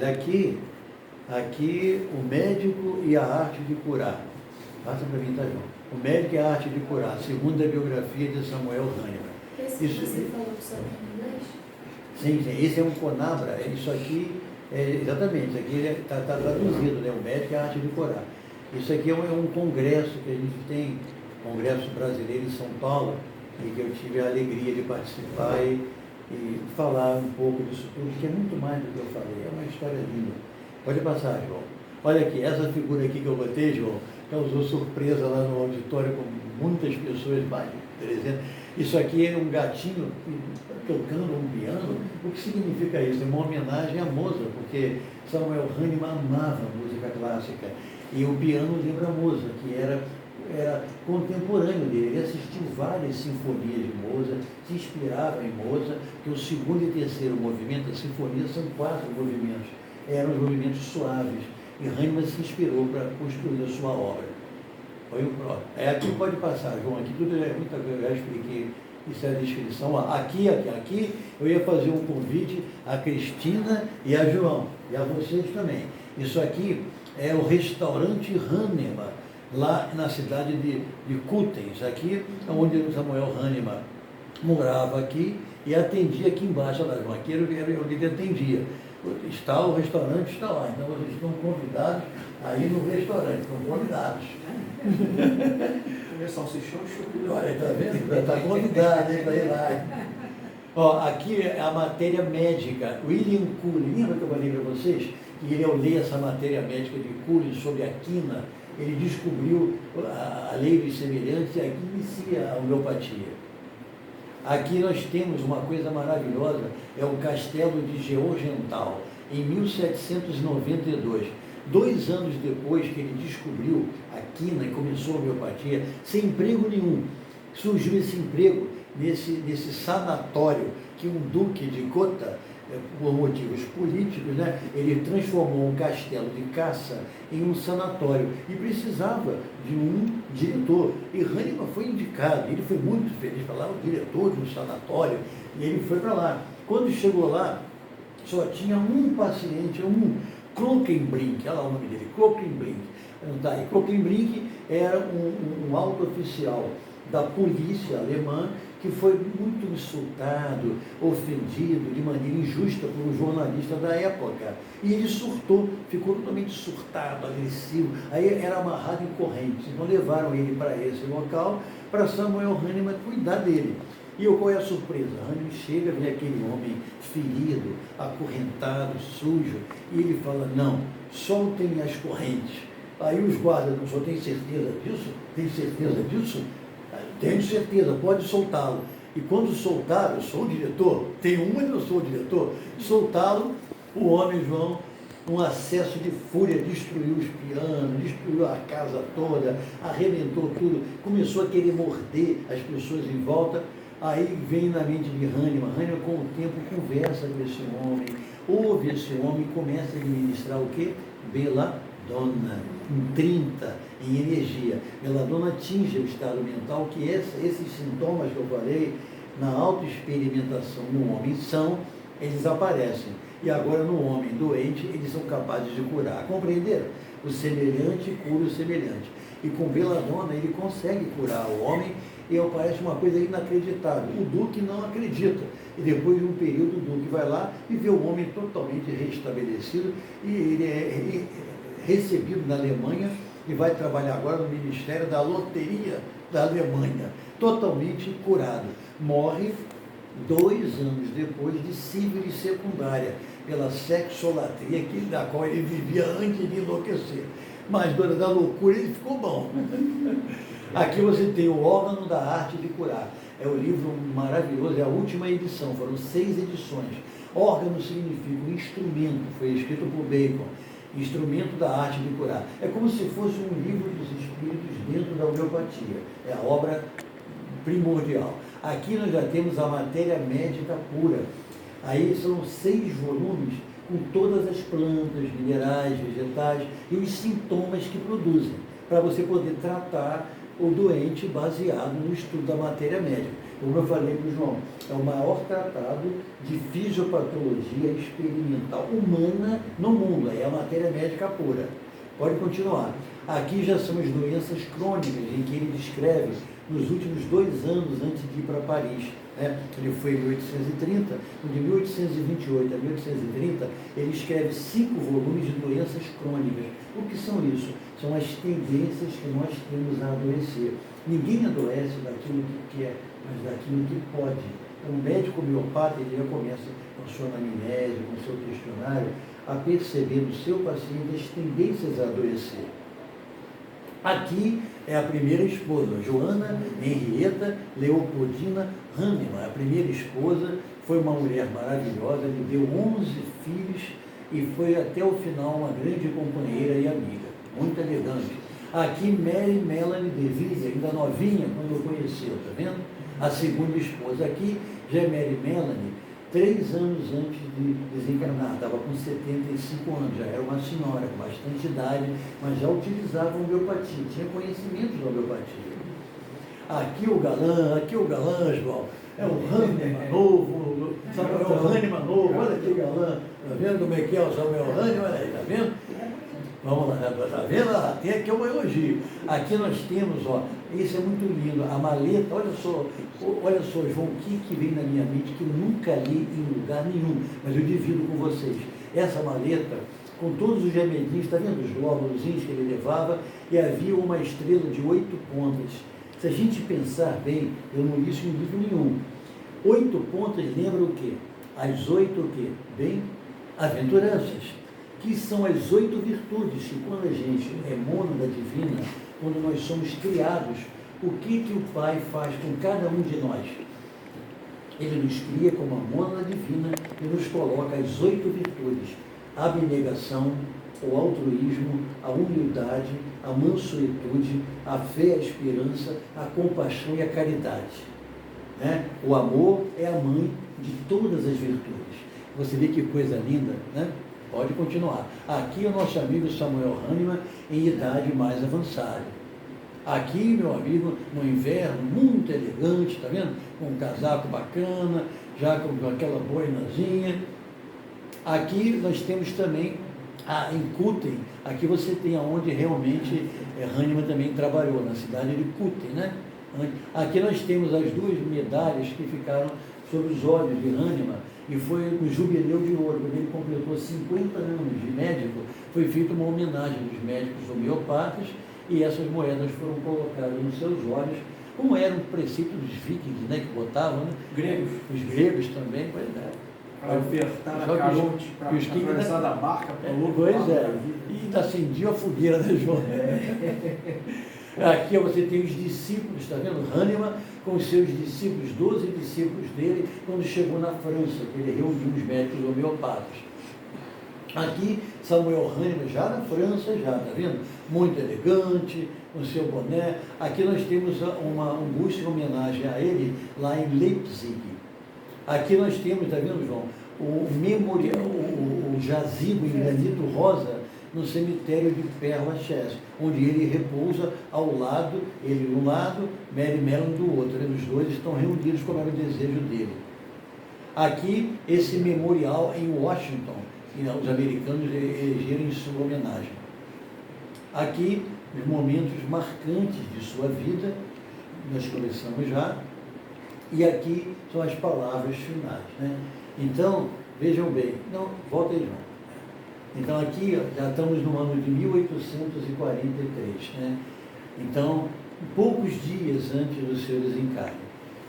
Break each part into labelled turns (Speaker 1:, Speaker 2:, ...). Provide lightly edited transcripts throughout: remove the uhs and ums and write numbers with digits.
Speaker 1: Olha aqui o médico e a arte de curar. Passa para mim, tá, João? O médico e a arte de curar, segundo a biografia de Samuel Hahnemann.
Speaker 2: Esse que você falou que só tem em inglês?
Speaker 1: Sim, esse é um Conabra, isso aqui, exatamente, isso aqui está traduzido, né? O médico e a arte de curar. Isso aqui é um congresso que a gente tem, Congresso Brasileiro em São Paulo, e que eu tive a alegria de participar e falar um pouco disso tudo, que é muito mais do que eu falei, é uma história linda. Pode passar, João. Olha aqui, essa figura aqui que eu botei, João, causou surpresa lá no auditório com muitas pessoas, mais de 300. Isso aqui é um gatinho tocando um piano. O que significa isso? É uma homenagem a Mozart, porque Samuel Hahnemann amava a música clássica. E o piano lembra Mozart, que era contemporâneo dele. Ele assistiu várias sinfonias de Mozart, se inspirava em Mozart, que o segundo e terceiro movimento da sinfonia são 4 movimentos. Eram os movimentos suaves. E Hahnemann se inspirou para construir a sua obra. Foi o próprio. Aqui pode passar, João, aqui tudo é muita coisa, eu já expliquei, isso é a descrição. Aqui eu ia fazer um convite a Cristina e a João, e a vocês também. Isso aqui é o restaurante Hahnemann, lá na cidade de Kutens, aqui onde Samuel Hahnemann morava aqui e atendia aqui embaixo, lá, aqui era onde ele atendia. O restaurante está lá, então vocês estão convidados a ir no restaurante, estão convidados.
Speaker 3: Comer salsichão e chocolate.
Speaker 1: Olha, está vendo? Está convidado, hein, para ir lá. Ó, aqui é a matéria médica. William Cullen, lembra que eu falei para vocês? Que ele, ao ler essa matéria médica de Cullen sobre a quina, ele descobriu a lei dos semelhantes e aqui inicia a homeopatia. Aqui nós temos uma coisa maravilhosa, é o Castelo de Georgenthal, em 1792. 2 anos depois que ele descobriu a quina e começou a homeopatia, sem emprego nenhum, surgiu esse emprego nesse sanatório que um duque de Gotha, por motivos políticos, né, ele transformou um castelo de caça em um sanatório e precisava de um diretor. E Hahnemann foi indicado, ele foi muito feliz para lá, o diretor de um sanatório, e ele foi para lá. Quando chegou lá, só tinha um paciente, um Klockenbrink, olha lá o nome dele, Klockenbrink. Klockenbrink era um alto oficial da polícia alemã que foi muito insultado, ofendido de maneira injusta por um jornalista da época. E ele surtou, ficou totalmente surtado, agressivo. Aí era amarrado em correntes. Então levaram ele para esse local, para Samuel Hahnemann cuidar dele. E qual é a surpresa? Hahnemann chega, vê aquele homem ferido, acorrentado, sujo, e ele fala, não, soltem as correntes. Aí os guardas, não só tem certeza disso? Tem certeza disso? Tenho certeza, pode soltá-lo. E quando soltaram, eu sou o diretor, tem uma e eu sou o diretor, soltaram o homem, João, um acesso de fúria, destruiu os pianos, destruiu a casa toda, arrebentou tudo, começou a querer morder as pessoas em volta. Aí vem na mente de Hahnemann, Hahnemann com o tempo conversa com esse homem, ouve esse homem e começa a administrar o quê? Beladona, em 30, em energia. Beladona atinge o estado mental que esses sintomas que eu falei, na autoexperimentação no homem eles aparecem. E agora no homem doente, eles são capazes de curar. Compreenderam? O semelhante cura o semelhante. E com Beladona ele consegue curar o homem e parece uma coisa inacreditável. O Duque não acredita. E depois de um período, o Duque vai lá e vê o homem totalmente restabelecido e ele é recebido na Alemanha e vai trabalhar agora no Ministério da Loteria da Alemanha, totalmente curado. Morre 2 anos depois de sífilis secundária, pela sexolatria da qual ele vivia antes de enlouquecer. Mas, dona da loucura, ele ficou bom. Aqui você tem o órgão da arte de curar. É um livro maravilhoso, é a última edição, foram 6 edições. Órgão significa um instrumento, foi escrito por Bacon. Instrumento da arte de curar. É como se fosse um livro dos espíritos dentro da homeopatia. É a obra primordial. Aqui nós já temos a matéria médica pura. Aí são 6 volumes com todas as plantas, minerais, vegetais e os sintomas que produzem, para você poder tratar o doente baseado no estudo da matéria médica. Como eu falei para o João, é o maior tratado de fisiopatologia experimental humana no mundo, é a matéria médica pura. Pode continuar. Aqui já são as doenças crônicas, em que ele descreve nos últimos 2 anos antes de ir para Paris. Ele foi em 1830, de 1828 a 1830, ele escreve 5 volumes de doenças crônicas. O que são isso? São as tendências que nós temos a adoecer. Ninguém adoece daquilo que quer, mas daquilo que pode. Então, o médico homeopata, ele já começa com a sua anamnese, com o seu questionário, a perceber no seu paciente as tendências a adoecer. Aqui é a primeira esposa, Joana Henrietta Leopoldina Hahnemann. A primeira esposa foi uma mulher maravilhosa, lhe deu 11 filhos e foi até o final uma grande companheira e amiga, muito elegante. Aqui Mary Melanie DeVille, ainda novinha quando eu conheci, está vendo? A segunda esposa. Aqui já é Mary Melanie, 3 anos antes de desencarnar, estava com 75 anos, já era uma senhora com bastante idade, mas já utilizava homeopatia, tinha conhecimento de homeopatia. Aqui o galã, João, é o Hahnemann novo, Samuel Hahnemann novo, olha que galã, está vendo como é que é o Samuel Hahnemann, olha aí, está vendo? Vamos lá, está vendo? Tem aqui um elogio. Aqui nós temos, isso é muito lindo, a maleta, olha só, João, o que vem na minha mente que eu nunca li em lugar nenhum, mas eu divido com vocês. Essa maleta, com todos os remedinhos, está vendo os glóbulos que ele levava, e havia uma estrela de 8 pontas. Se a gente pensar bem, eu não li isso em livro nenhum. 8 pontas lembra o quê? As 8 o quê? Bem-aventuranças, que são as 8 virtudes, que quando a gente é mônada divina, quando nós somos criados, o que o Pai faz com cada um de nós? Ele nos cria como a mônada divina e nos coloca as 8 virtudes: a abnegação, o altruísmo, a humildade, a mansuetude, a fé, a esperança, a compaixão e a caridade. O amor é a mãe de todas as virtudes. Você vê que coisa linda, né? Pode continuar. Aqui é o nosso amigo Samuel Hahnemann, em idade mais avançada. Aqui, meu amigo, no inverno, muito elegante, está vendo? Com um casaco bacana, já com aquela boinazinha. Aqui nós temos também, em Kutten, aqui você tem aonde realmente Hahnemann também trabalhou, na cidade de Kutten, né? Aqui nós temos as 2 medalhas que ficaram sobre os olhos de Hahnemann, e foi no Jubileu de Ouro, quando ele completou 50 anos de médico, foi feita uma homenagem dos médicos homeopatas, e essas moedas foram colocadas nos seus olhos, como era um preceito dos vikings, né, que botavam, né?
Speaker 3: Gregos.
Speaker 1: Os gregos também, pois é.
Speaker 3: Para apertar a carote, para atravessar da barca para o outro
Speaker 1: Pois
Speaker 3: lado
Speaker 1: é,
Speaker 3: da vida.
Speaker 1: e ainda acendia a fogueira, né, João? Aqui você tem os discípulos, está vendo? Hahnemann com os seus discípulos, 12 discípulos dele, quando chegou na França, que ele reuniu os médicos homeopatas. Aqui, Samuel Hahnemann, já na França, já, está vendo? Muito elegante, com seu boné. Aqui nós temos um busto em homenagem a ele, lá em Leipzig. Aqui nós temos, está vendo, João? O memorial, o jazigo em granito rosa, no cemitério de Père Lachaise, onde ele repousa ao lado, ele de um lado, Mary Mellon do outro. Os 2 estão reunidos como era o desejo dele. Aqui, esse memorial em Washington, que os americanos elegeram em sua homenagem. Aqui, os momentos marcantes de sua vida, nós começamos já, e aqui são as palavras finais, né? Então, vejam bem, volta aí, João. Então aqui já estamos no ano de 1843, né? Então, poucos dias antes do seu desencarne.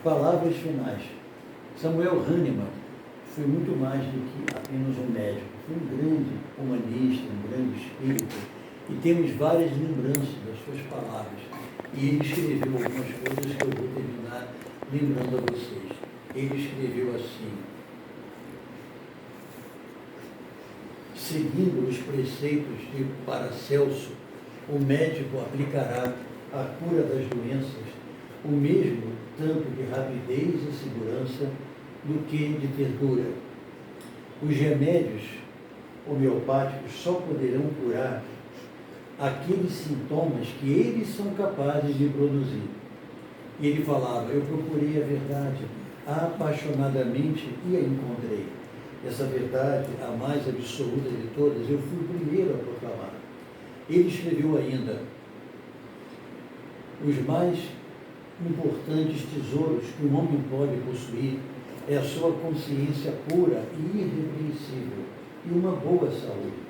Speaker 1: Palavras finais. Samuel Hahnemann foi muito mais do que apenas um médico, foi um grande humanista, um grande espírito, e temos várias lembranças das suas palavras. E ele escreveu algumas coisas que eu vou terminar lembrando a vocês. Ele escreveu assim: seguindo os preceitos de Paracelso, o médico aplicará a cura das doenças o mesmo tanto de rapidez e segurança do que de ternura. Os remédios homeopáticos só poderão curar aqueles sintomas que eles são capazes de produzir. E ele falava, eu procurei a verdade apaixonadamente e a encontrei. Essa verdade, a mais absoluta de todas, eu fui o primeiro a proclamar. Ele escreveu ainda, os mais importantes tesouros que um homem pode possuir é a sua consciência pura e irrepreensível e uma boa saúde.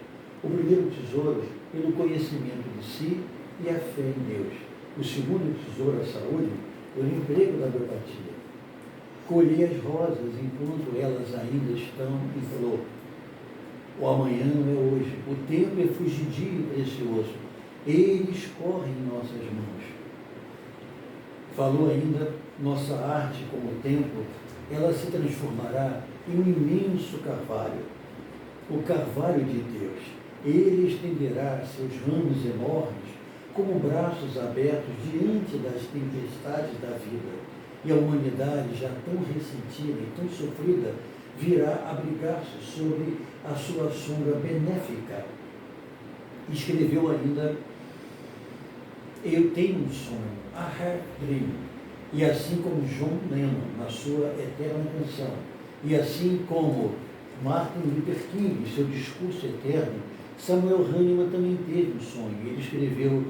Speaker 1: O primeiro tesouro pelo conhecimento de si e a fé em Deus. O segundo tesouro, a saúde, pelo emprego da homeopatia. Colhei as rosas enquanto elas ainda estão em flor. O amanhã não é hoje. O tempo é fugidio e precioso. Eles correm em nossas mãos. Falou ainda, nossa arte como o tempo, ela se transformará em um imenso carvalho. O carvalho de Deus. Ele estenderá seus ramos enormes como braços abertos diante das tempestades da vida. E a humanidade, já tão ressentida e tão sofrida, virá abrigar-se sobre a sua sombra benéfica. Escreveu ainda, eu tenho um sonho, I have dream. E assim como John Lennon, na sua eterna canção, e assim como Martin Luther King, seu discurso eterno, Samuel Hahnemann também teve um sonho. Ele escreveu,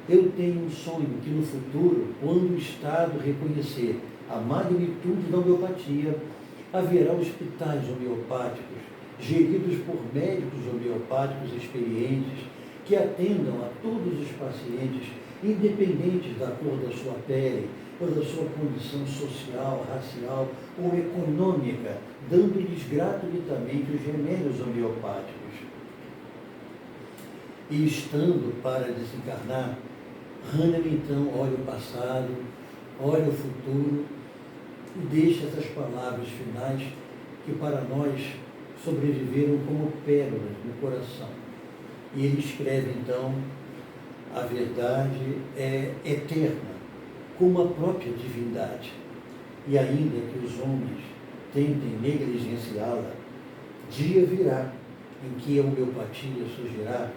Speaker 1: eu tenho um sonho que no futuro, quando o Estado reconhecer a magnitude da homeopatia, haverá hospitais homeopáticos, geridos por médicos homeopáticos experientes, que atendam a todos os pacientes, independentes da cor da sua pele, ou da sua condição social, racial ou econômica, dando-lhes gratuitamente os remédios homeopáticos. E estando para desencarnar, Hahnemann então olha o passado, olha o futuro e deixa essas palavras finais que para nós sobreviveram como pérolas no coração. E ele escreve então, a verdade é eterna, como a própria divindade. E ainda que os homens tentem negligenciá-la, dia virá em que a homeopatia surgirá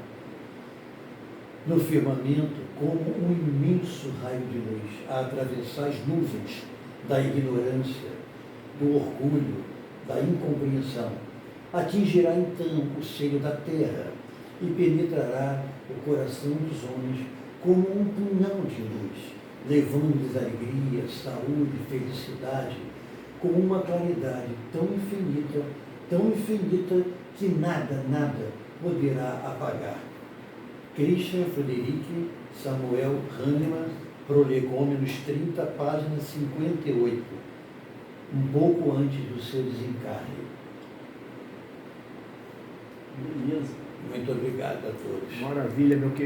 Speaker 1: no firmamento como um imenso raio de luz a atravessar as nuvens da ignorância, do orgulho, da incompreensão. Atingirá então o seio da terra e penetrará o coração dos homens como um punhal de luz, levando-lhes alegria, saúde, felicidade, com uma claridade tão infinita que nada poderá apagar. Christian Frederick Samuel Hahnemann, Prolegômenos 30, página 58, um pouco antes do seu desencarne.
Speaker 3: Beleza.
Speaker 1: Muito obrigado a todos.
Speaker 3: Maravilha, meu querido.